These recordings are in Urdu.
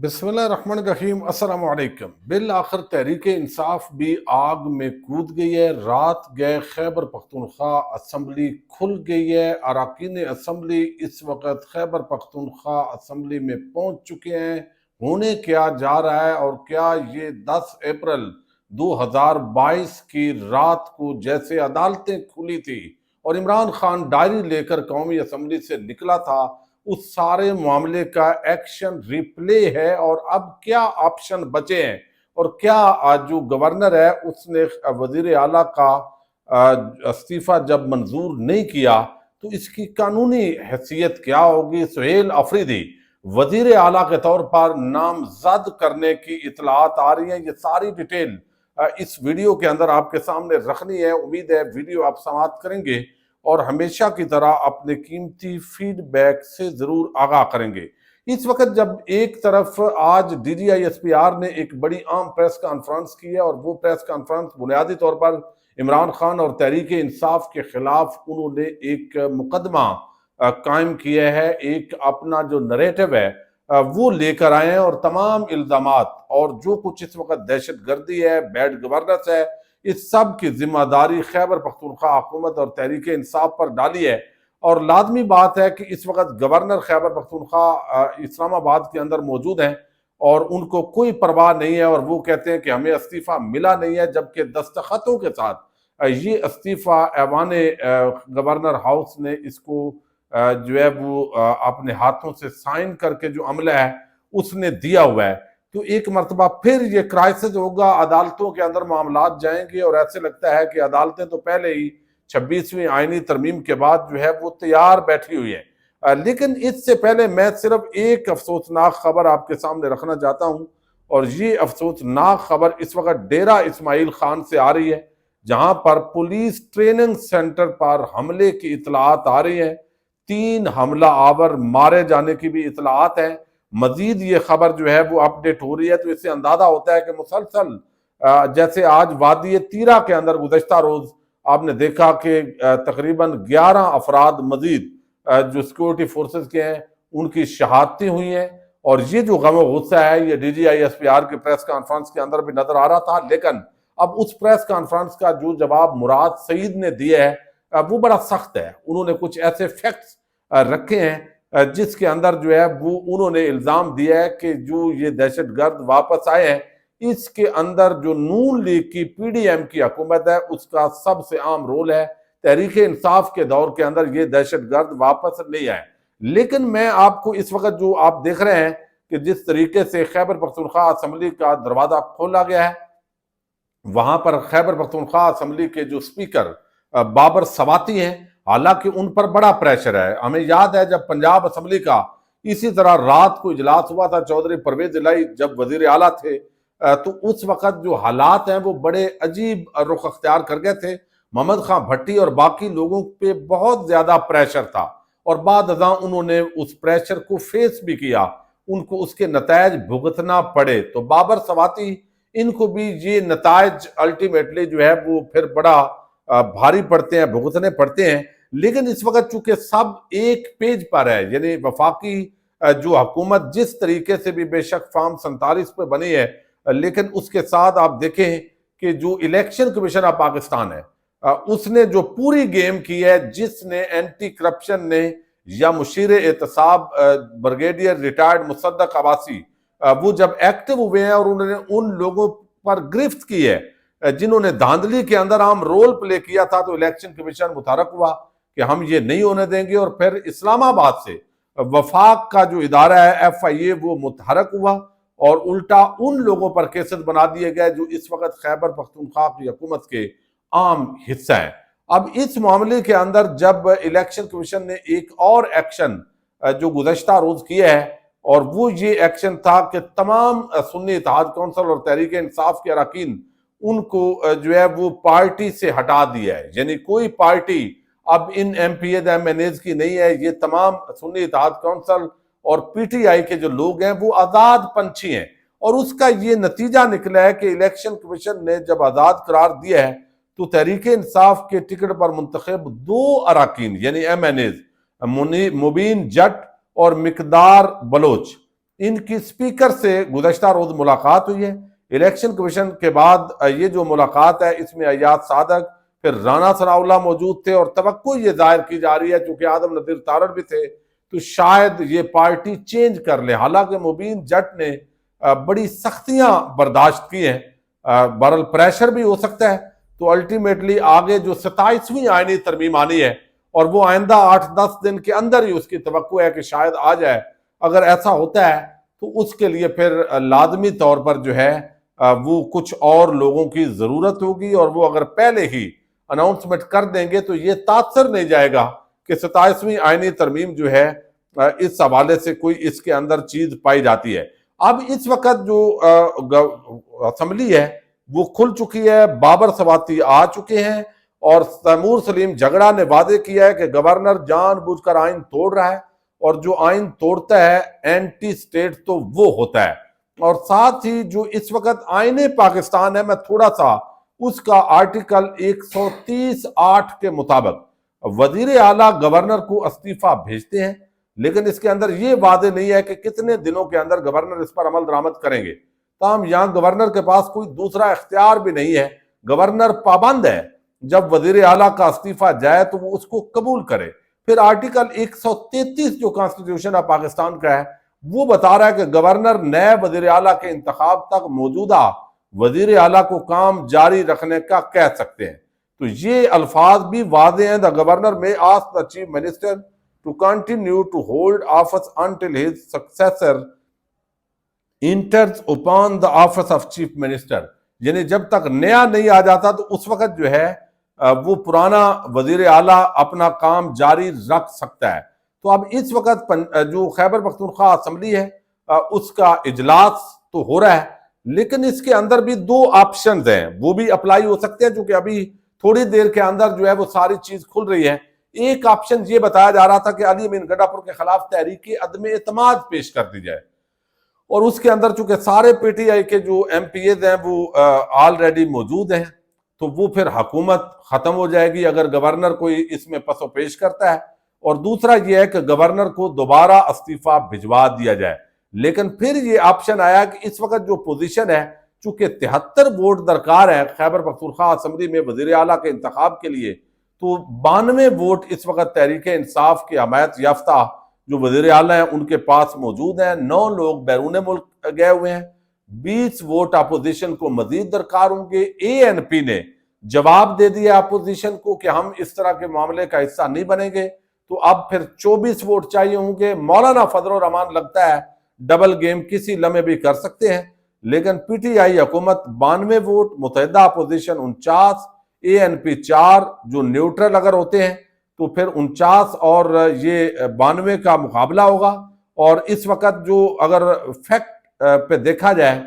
بسم اللہ الرحمن الرحیم۔ السلام علیکم۔ بالآخر تحریک انصاف بھی آگ میں کود گئی ہے۔ رات گئے خیبر پختونخوا اسمبلی کھل گئی ہے۔ اراکین اسمبلی اس وقت خیبر پختونخوا اسمبلی میں پہنچ چکے ہیں۔ ہونے کیا جا رہا ہے اور کیا یہ 10 اپریل 2022 کی رات کو جیسے عدالتیں کھلی تھی اور عمران خان ڈائری لے کر قومی اسمبلی سے نکلا تھا، اس سارے معاملے کا ایکشن ریپلے ہے اور اب کیا آپشن بچے ہیں اور کیا جو گورنر ہے اس نے وزیر اعلیٰ کا استعفیٰ جب منظور نہیں کیا تو اس کی قانونی حیثیت کیا ہوگی۔ سہیل آفریدی وزیر اعلیٰ کے طور پر نامزد کرنے کی اطلاعات آ رہی ہیں۔ یہ ساری ڈیٹیل اس ویڈیو کے اندر آپ کے سامنے رکھنی ہے۔ امید ہے ویڈیو آپ سماعت کریں گے اور ہمیشہ کی طرح اپنے قیمتی فیڈ بیک سے ضرور آگاہ کریں گے۔ اس وقت جب ایک طرف آج D G I S P R نے ایک بڑی عام پریس کانفرنس کی ہے اور وہ پریس کانفرنس بنیادی طور پر عمران خان اور تحریک انصاف کے خلاف انہوں نے ایک مقدمہ قائم کیا ہے، ایک اپنا جو نریٹو ہے وہ لے کر آئے ہیں اور تمام الزامات اور جو کچھ اس وقت دہشت گردی ہے، بیڈ گورننس ہے، اس سب کی ذمہ داری خیبر پختونخوا حکومت اور تحریک انصاف پر ڈالی ہے۔ اور لازمی بات ہے کہ اس وقت گورنر خیبر پختونخوا اسلام آباد کے اندر موجود ہیں اور ان کو کوئی پرواہ نہیں ہے اور وہ کہتے ہیں کہ ہمیں استعفیٰ ملا نہیں ہے، جبکہ دستخطوں کے ساتھ یہ استعفیٰ ایوان گورنر ہاؤس نے اس کو جو ہے وہ اپنے ہاتھوں سے سائن کر کے جو عملہ ہے اس نے دیا ہوا ہے۔ تو ایک مرتبہ پھر یہ کرائسس ہوگا، عدالتوں کے اندر معاملات جائیں گے اور ایسے لگتا ہے کہ عدالتیں تو پہلے ہی 26ویں آئینی ترمیم کے بعد جو ہے وہ تیار بیٹھی ہوئی ہیں۔ لیکن اس سے پہلے میں صرف ایک افسوسناک خبر آپ کے سامنے رکھنا چاہتا ہوں اور یہ افسوسناک خبر اس وقت ڈیرہ اسماعیل خان سے آ رہی ہے، جہاں پر پولیس ٹریننگ سینٹر پر حملے کی اطلاعات آ رہی ہیں۔ 3 حملہ آور مارے جانے کی بھی اطلاعات ہیں۔ مزید یہ خبر جو ہے وہ اپڈیٹ ہو رہی ہے تو اس سے اندازہ ہوتا ہے کہ مسلسل جیسے آج وادی تیرہ کے اندر گزشتہ روز آپ نے دیکھا کہ تقریباً 11 افراد مزید جو سیکورٹی فورسز کے ہیں ان کی شہادتیں ہوئی ہیں اور یہ جو غم و غصہ ہے یہ D G I S P R کی پریس کانفرنس کے اندر بھی نظر آ رہا تھا۔ لیکن اب اس پریس کانفرنس کا جو جواب مراد سعید نے دیا ہے وہ بڑا سخت ہے۔ انہوں نے کچھ ایسے فیکٹس رکھے ہیں جس کے اندر جو ہے وہ انہوں نے الزام دیا ہے کہ جو یہ دہشت گرد واپس آئے ہیں اس کے اندر جو نون لیگ کی پی ڈی ایم کی حکومت ہے اس کا سب سے عام رول ہے۔ تحریک انصاف کے دور کے اندر یہ دہشت گرد واپس نہیں آئے۔ لیکن میں آپ کو اس وقت جو آپ دیکھ رہے ہیں کہ جس طریقے سے خیبر پختونخوا اسمبلی کا دروازہ کھولا گیا ہے، وہاں پر خیبر پختونخوا اسمبلی کے جو سپیکر بابر سواتی ہیں، حالانکہ ان پر بڑا پریشر ہے۔ ہمیں یاد ہے جب پنجاب اسمبلی کا اسی طرح رات کو اجلاس ہوا تھا، چودھری پرویز الہی جب وزیر اعلیٰ تھے، تو اس وقت جو حالات ہیں وہ بڑے عجیب رخ اختیار کر گئے تھے۔ محمد خان بھٹی اور باقی لوگوں پہ بہت زیادہ پریشر تھا اور بعد ازاں انہوں نے اس پریشر کو فیس بھی کیا، ان کو اس کے نتائج بھگتنا پڑے۔ تو بابر سواتی ان کو بھی یہ نتائج الٹیمیٹلی جو ہے وہ پھر بڑا بھاری پڑتے ہیں، بھگتنے پڑتے ہیں۔ لیکن اس وقت چونکہ سب ایک پیج پر ہے، یعنی وفاقی جو حکومت جس طریقے سے بھی بے شک فارم 47 پہ بنی ہے، لیکن اس کے ساتھ آپ دیکھیں کہ جو الیکشن کمیشن آف پاکستان ہے اس نے جو پوری گیم کی ہے، جس نے اینٹی کرپشن نے یا مشیر احتساب بریگیڈیئر ریٹائرڈ مصدق عباسی وہ جب ایکٹیو ہوئے ہیں اور انہوں نے ان لوگوں پر گرفت کی ہے جنہوں نے دھاندلی کے اندر عام رول پلے کیا تھا، تو الیکشن کمیشن متحرک ہوا کہ ہم یہ نہیں ہونے دیں گے اور پھر اسلام آباد سے وفاق کا جو ادارہ ہے ایف آئی اے وہ متحرک ہوا اور الٹا ان لوگوں پر کیسز بنا دیے گئے جو اس وقت خیبر پختونخوا کی حکومت کے عام حصہ ہیں۔ اب اس معاملے کے اندر جب الیکشن کمیشن نے ایک اور ایکشن جو گزشتہ روز کیا ہے اور وہ یہ ایکشن تھا کہ تمام سنی اتحاد کونسل اور تحریک انصاف کے اراکین ان کو جو ہے وہ پارٹی سے ہٹا دیا ہے، یعنی کوئی پارٹی اب ان MPs MNAs کی نہیں ہے۔ یہ تمام سنی اتحاد کونسل اور پی ٹی آئی کے جو لوگ ہیں وہ آزاد پنچھی ہیں اور اس کا یہ نتیجہ نکلا ہے کہ الیکشن کمیشن نے جب آزاد قرار دیا ہے تو تحریک انصاف کے ٹکٹ پر منتخب 2 اراکین یعنی ایم این ایز مبین جٹ اور مقدار بلوچ، ان کی اسپیکر سے گزشتہ روز ملاقات ہوئی ہے۔ الیکشن کمیشن کے بعد یہ جو ملاقات ہے اس میں ایاز صادق پھر رانا ثناء اللہ موجود تھے، اور توقع یہ ظاہر کی جا رہی ہے چونکہ آدم نذیر تارڑ بھی تھے تو شاید یہ پارٹی چینج کر لے۔ حالانکہ مبین جٹ نے بڑی سختیاں برداشت کی ہیں، بہرحال پریشر بھی ہو سکتا ہے، تو الٹیمیٹلی آگے جو 27ویں آئینی ترمیم آنی ہے اور وہ آئندہ 8-10 دن کے اندر ہی اس کی توقع ہے کہ شاید آ جائے۔ اگر ایسا ہوتا ہے تو اس کے لیے پھر لازمی طور پر جو ہے وہ کچھ اور لوگوں کی ضرورت ہوگی، اور وہ اگر پہلے ہی اناؤنسمنٹ کر دیں گے تو یہ تاثر نہیں جائے گا کہ 27ویں آئینی ترمیم جو ہے اس حوالے سے کوئی اس کے اندر چیز پائی جاتی ہے۔ اب اس وقت جو اسمبلی ہے وہ کھل چکی ہے، بابر سواتی آ چکے ہیں، اور تیمور سلیم جھگڑا نے وعدے کیا ہے کہ گورنر جان بوجھ کر آئین توڑ رہا ہے، اور جو آئین توڑتا ہے اینٹی سٹیٹ تو وہ ہوتا ہے۔ اور ساتھ ہی جو اس وقت آئین پاکستان ہے، میں تھوڑا سا اس کا آرٹیکل 130(8) کے مطابق وزیر اعلیٰ گورنر کو استعفیٰ بھیجتے ہیں، لیکن اس کے اندر یہ وعدے نہیں ہے کہ کتنے دنوں کے اندر گورنر اس پر عمل درآمد کریں گے۔ تاہم یہاں گورنر کے پاس کوئی دوسرا اختیار بھی نہیں ہے، گورنر پابند ہے جب وزیر اعلیٰ کا استعفیٰ جائے تو وہ اس کو قبول کرے۔ پھر آرٹیکل 133 جو کانسٹیٹیوشن آف پاکستان کا ہے وہ بتا رہا ہے کہ گورنر نئے وزیر اعلیٰ کے انتخاب تک موجودہ وزیر اعلیٰ کو کام جاری رکھنے کا کہہ سکتے ہیں۔ تو یہ الفاظ بھی واضح ہیں، the governor may ask the chief minister to continue to hold office until his successor enters upon the office of chief minister، یعنی جب تک نیا نہیں آ جاتا تو اس وقت جو ہے وہ پرانا وزیر اعلیٰ اپنا کام جاری رکھ سکتا ہے۔ تو اب اس وقت جو خیبر پختونخوا اسمبلی ہے اس کا اجلاس تو ہو رہا ہے، لیکن اس کے اندر بھی 2 آپشنز ہیں، وہ بھی اپلائی ہو سکتے ہیں چونکہ ابھی تھوڑی دیر کے اندر جو ہے وہ ساری چیز کھل رہی ہے۔ ایک آپشن یہ بتایا جا رہا تھا کہ علی امین گڈھا پور کے خلاف تحریک عدم اعتماد پیش کر دی جائے، اور اس کے اندر چونکہ سارے پی ٹی آئی کے جو ایم پی ایز ہیں وہ آلریڈی موجود ہیں، تو وہ پھر حکومت ختم ہو جائے گی اگر گورنر کوئی اس میں پس و پیش کرتا ہے، اور دوسرا یہ ہے کہ گورنر کو دوبارہ استعفیٰ بھجوا دیا جائے۔ لیکن پھر یہ آپشن آیا کہ اس وقت جو پوزیشن ہے چونکہ 73 ووٹ درکار ہے خیبر پختونخوا اسمبلی میں وزیر اعلیٰ کے انتخاب کے لیے، تو 92 ووٹ اس وقت تحریک انصاف کے حمایت یافتہ جو وزیر اعلیٰ ہیں ان کے پاس موجود ہیں۔ 9 لوگ بیرون ملک گئے ہوئے ہیں، 20 ووٹ اپوزیشن کو مزید درکار ہوں گے۔ اے این پی نے جواب دے دیا اپوزیشن کو کہ ہم اس طرح کے معاملے کا حصہ نہیں بنیں گے، تو اب پھر 24 ووٹ چاہیے ہوں گے۔ مولانا فضل الرحمان لگتا ہے ڈبل گیم کسی لمحے بھی کر سکتے ہیں، لیکن پی ٹی آئی حکومت 92 ووٹ، متحدہ اپوزیشن 49، اے این پی 4 جو نیوٹرل اگر ہوتے ہیں تو پھر 49 اور یہ 92 کا مقابلہ ہوگا۔ اور اس وقت جو اگر فیکٹ پہ دیکھا جائے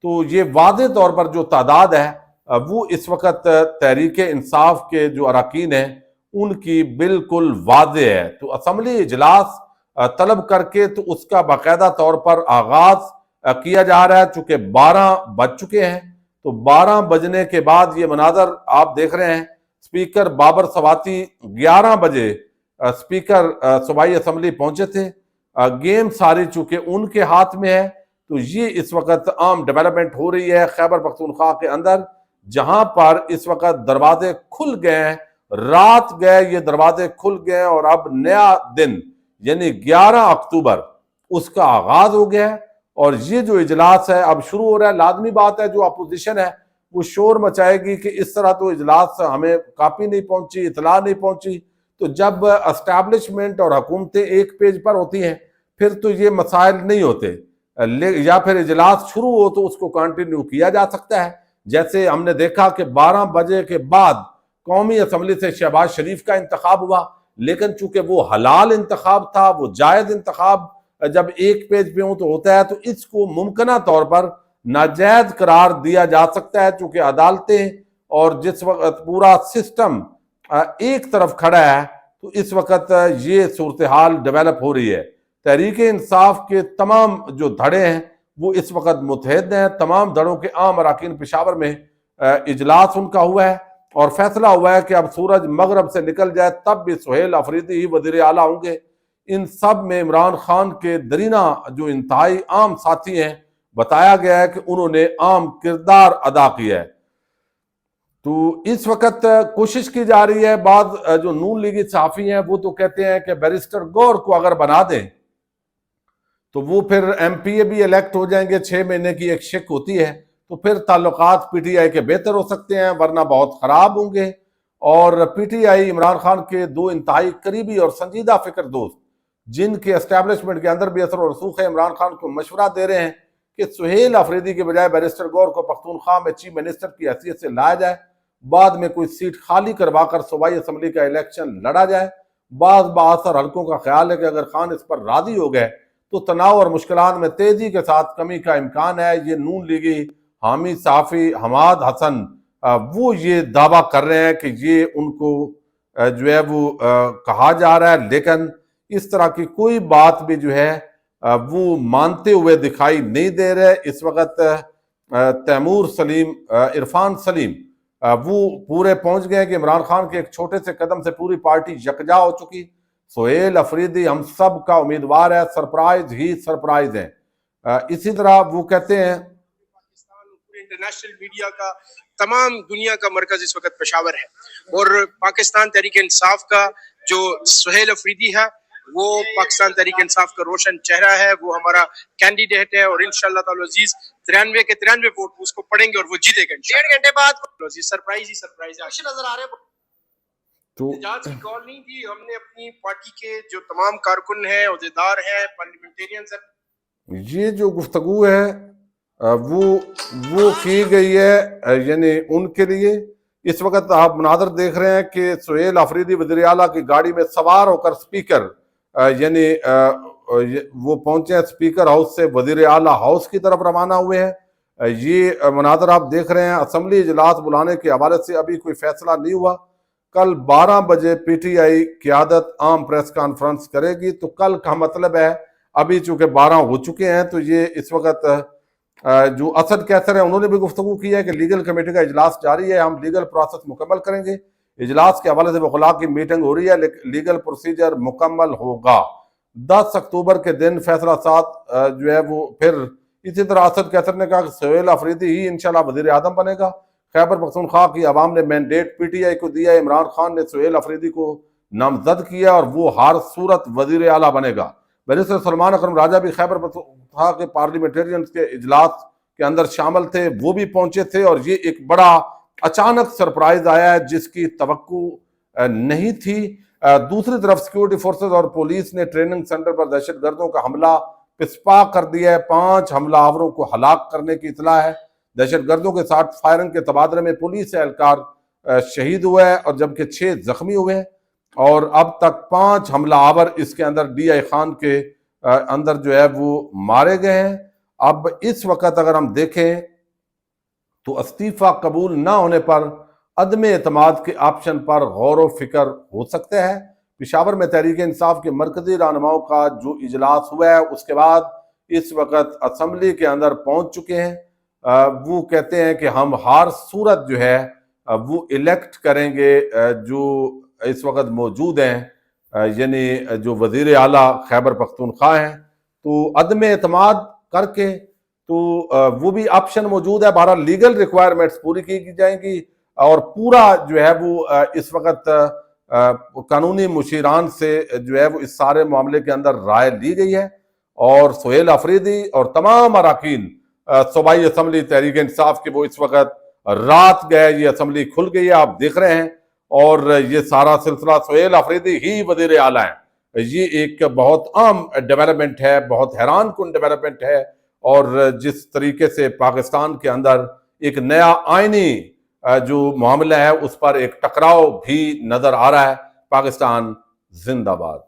تو یہ واضح طور پر جو تعداد ہے وہ اس وقت تحریک انصاف کے جو اراکین ہیں ان کی بالکل واضح ہے۔ تو اسمبلی اجلاس طلب کر کے تو اس کا باقاعدہ طور پر آغاز کیا جا رہا ہے، چونکہ 12 بج چکے ہیں، تو 12 بجنے کے بعد یہ مناظر آپ دیکھ رہے ہیں۔ سپیکر بابر سواتی 11 بجے سپیکر صوبائی اسمبلی پہنچے تھے، گیم ساری چونکہ ان کے ہاتھ میں ہے، تو یہ اس وقت عام ڈیولپمنٹ ہو رہی ہے خیبر پختونخوا کے اندر، جہاں پر اس وقت دروازے کھل گئے ہیں، رات گئے یہ دروازے کھل گئے ہیں، اور اب نیا دن یعنی 11 اکتوبر اس کا آغاز ہو گیا ہے، اور یہ جو اجلاس ہے اب شروع ہو رہا ہے۔ لازمی بات ہے جو اپوزیشن ہے وہ شور مچائے گی کہ اس طرح تو اجلاس ہمیں کاپی نہیں پہنچی، اطلاع نہیں پہنچی، تو جب اسٹیبلشمنٹ اور حکومتیں ایک پیج پر ہوتی ہیں پھر تو یہ مسائل نہیں ہوتے، یا پھر اجلاس شروع ہو تو اس کو کنٹینیو کیا جا سکتا ہے۔ جیسے ہم نے دیکھا کہ 12 بجے کے بعد قومی اسمبلی سے شہباز شریف کا انتخاب ہوا، لیکن چونکہ وہ حلال انتخاب تھا، وہ جائز انتخاب جب ایک پیج پہ ہوں تو ہوتا ہے، تو اس کو ممکنہ طور پر ناجائز قرار دیا جا سکتا ہے، چونکہ عدالتیں اور جس وقت پورا سسٹم ایک طرف کھڑا ہے تو اس وقت یہ صورتحال ڈیولپ ہو رہی ہے۔ تحریک انصاف کے تمام جو دھڑے ہیں وہ اس وقت متحد ہیں، تمام دھڑوں کے عام اراکین پشاور میں اجلاس ان کا ہوا ہے، اور فیصلہ ہوا ہے کہ اب سورج مغرب سے نکل جائے تب بھی سہیل افریدی ہی وزیر اعلیٰ ہوں گے۔ ان سب میں عمران خان کے درینہ جو انتہائی عام ساتھی ہیں بتایا گیا ہے کہ انہوں نے عام کردار ادا کیا ہے۔ تو اس وقت کوشش کی جا رہی ہے، بعض جو نون لیگی صحافی ہیں وہ تو کہتے ہیں کہ بیرسٹر گور کو اگر بنا دیں تو وہ پھر ایم پی اے بھی الیکٹ ہو جائیں گے، 6 مہینے کی ایک شک ہوتی ہے، تو پھر تعلقات پی ٹی آئی کے بہتر ہو سکتے ہیں، ورنہ بہت خراب ہوں گے۔ اور P T I Imran Khan کے دو انتہائی قریبی اور سنجیدہ فکر دوست جن کے اسٹیبلشمنٹ کے اندر بھی اثر و رسوخ ہے، عمران خان کو مشورہ دے رہے ہیں کہ سہیل افریدی کے بجائے بیرسٹر گور کو پختونخوا میں چیف منسٹر کی حیثیت سے لایا جائے، بعد میں کوئی سیٹ خالی کروا کر صوبائی اسمبلی کا الیکشن لڑا جائے۔ بعض بااثر حلقوں کا خیال ہے کہ اگر خان اس پر راضی ہو گئے تو تناؤ اور مشکلات میں تیزی کے ساتھ کمی کا امکان ہے۔ یہ نون لیگی حامی صحافی حماد حسن وہ یہ دعویٰ کر رہے ہیں کہ یہ ان کو جو ہے وہ کہا جا رہا ہے، لیکن اس طرح کی کوئی بات بھی جو ہے وہ مانتے ہوئے دکھائی نہیں دے رہے۔ اس وقت تیمور سلیم، عرفان سلیم وہ پورے پہنچ گئے کہ عمران خان کے ایک چھوٹے سے قدم سے پوری پارٹی یکجا ہو چکی۔ سہیل افریدی ہم سب کا امیدوار ہے، سرپرائز ہی سرپرائز ہے۔ اسی طرح وہ کہتے ہیں پاکستان پورے انٹرنیشنل میڈیا کا، تمام دنیا کا مرکز اس وقت پشاور ہے، اور پاکستان تحریک انصاف کا جو سہیل افریدی ہے وہ پاکستان تحریک انصاف کا روشن چہرہ ہے، وہ ہمارا کینڈیڈیٹ ہے، اور انشاءاللہ تعالی عزیز 93 کے 93 ووٹ اس کو پڑیں گے اور وہ جیتے گا۔ 1.5 گھنٹے بعد سرپرائز ہی سرپرائز نظر آ رہے ہیں۔ تو احتجاج کی کال نہیں دی، ہم نے اپنی پارٹی کے جو تمام کارکن ہیں، عہدیدار ہیں، پارلیمنٹیرینز ہیں، یہ جو گفتگو ہے وہ کی گئی ہے یعنی ان کے لیے۔ اس وقت آپ مناظر دیکھ رہے ہیں کہ سہیل افریدی وزیر اعلیٰ کی گاڑی میں سوار ہو کر سپیکر یعنی وہ پہنچے ہیں سپیکر ہاؤس سے وزیر اعلیٰ ہاؤس کی طرف روانہ ہوئے ہیں۔ یہ مناظر آپ دیکھ رہے ہیں۔ اسمبلی اجلاس بلانے کے حوالے سے ابھی کوئی فیصلہ نہیں ہوا، کل 12 بجے پی ٹی آئی قیادت عام پریس کانفرنس کرے گی، تو کل کا مطلب ہے ابھی چونکہ 12 ہو چکے ہیں، تو یہ اس وقت جو اسد کیسر ہیں انہوں نے بھی گفتگو کی ہے کہ لیگل کمیٹی کا اجلاس جاری ہے، ہم لیگل پروسیس مکمل کریں گے۔ اجلاس کے حوالے سے وکلاء کی میٹنگ ہو رہی ہے، لیگل پروسیجر مکمل ہوگا 10 اکتوبر کے دن فیصلہ سات جو ہے وہ پھر اسی طرح اسد کیسر نے کہا کہ سہیل افریدی ہی انشاءاللہ وزیر اعظم بنے گا۔ خیبر پختونخوا کی عوام نے مینڈیٹ پی ٹی آئی کو دیا ہے، عمران خان نے سہیل افریدی کو نامزد کیا اور وہ ہر صورت وزیر اعلیٰ بنے گا۔ بیرسٹر سلمان اکرم راجہ بھی خیبر پختونخوا کے پارلیمنٹیرینز کے اجلاس کے اندر شامل تھے، وہ بھی پہنچے تھے، اور یہ ایک بڑا اچانک سرپرائز آیا ہے جس کی توقع نہیں تھی۔ دوسری طرف سیکیورٹی فورسز اور پولیس نے ٹریننگ سینٹر پر دہشت گردوں کا حملہ پسپا کر دیا ہے، 5 حملہ آوروں کو ہلاک کرنے کی اطلاع ہے۔ دہشت گردوں کے ساتھ فائرنگ کے تبادلے میں پولیس اہلکار شہید ہوا ہے اور جبکہ 6 زخمی ہوئے ہیں، اور اب تک 5 حملہ آور اس کے اندر ڈی آئی خان کے اندر جو ہے وہ مارے گئے ہیں۔ اب اس وقت اگر ہم دیکھیں تو استعفیٰ قبول نہ ہونے پر عدم اعتماد کے آپشن پر غور و فکر ہو سکتا ہے۔ پشاور میں تحریک انصاف کے مرکزی رہنماؤں کا جو اجلاس ہوا ہے اس کے بعد اس وقت اسمبلی کے اندر پہنچ چکے ہیں۔ وہ کہتے ہیں کہ ہم ہر صورت جو ہے وہ الیکٹ کریں گے جو اس وقت موجود ہیں، یعنی جو وزیر اعلیٰ خیبر پختونخوا ہیں، تو عدم اعتماد کر کے تو وہ بھی آپشن موجود ہے۔ 12 لیگل ریکوائرمنٹس پوری کی جائیں گی، اور پورا جو ہے وہ اس وقت قانونی مشیران سے جو ہے وہ اس سارے معاملے کے اندر رائے لی گئی ہے، اور سہیل افریدی اور تمام اراکین صوبائی اسمبلی تحریک انصاف کے وہ اس وقت رات گئے، یہ اسمبلی کھل گئی ہے آپ دیکھ رہے ہیں، اور یہ سارا سلسلہ سہیل افریدی ہی وزیر اعلیٰ ہیں۔ یہ ایک بہت عام ڈیولپمنٹ ہے، بہت حیران کن ڈیولپمنٹ ہے، اور جس طریقے سے پاکستان کے اندر ایک نیا آئینی جو معاملہ ہے اس پر ایک ٹکراؤ بھی نظر آ رہا ہے۔ پاکستان زندہ باد۔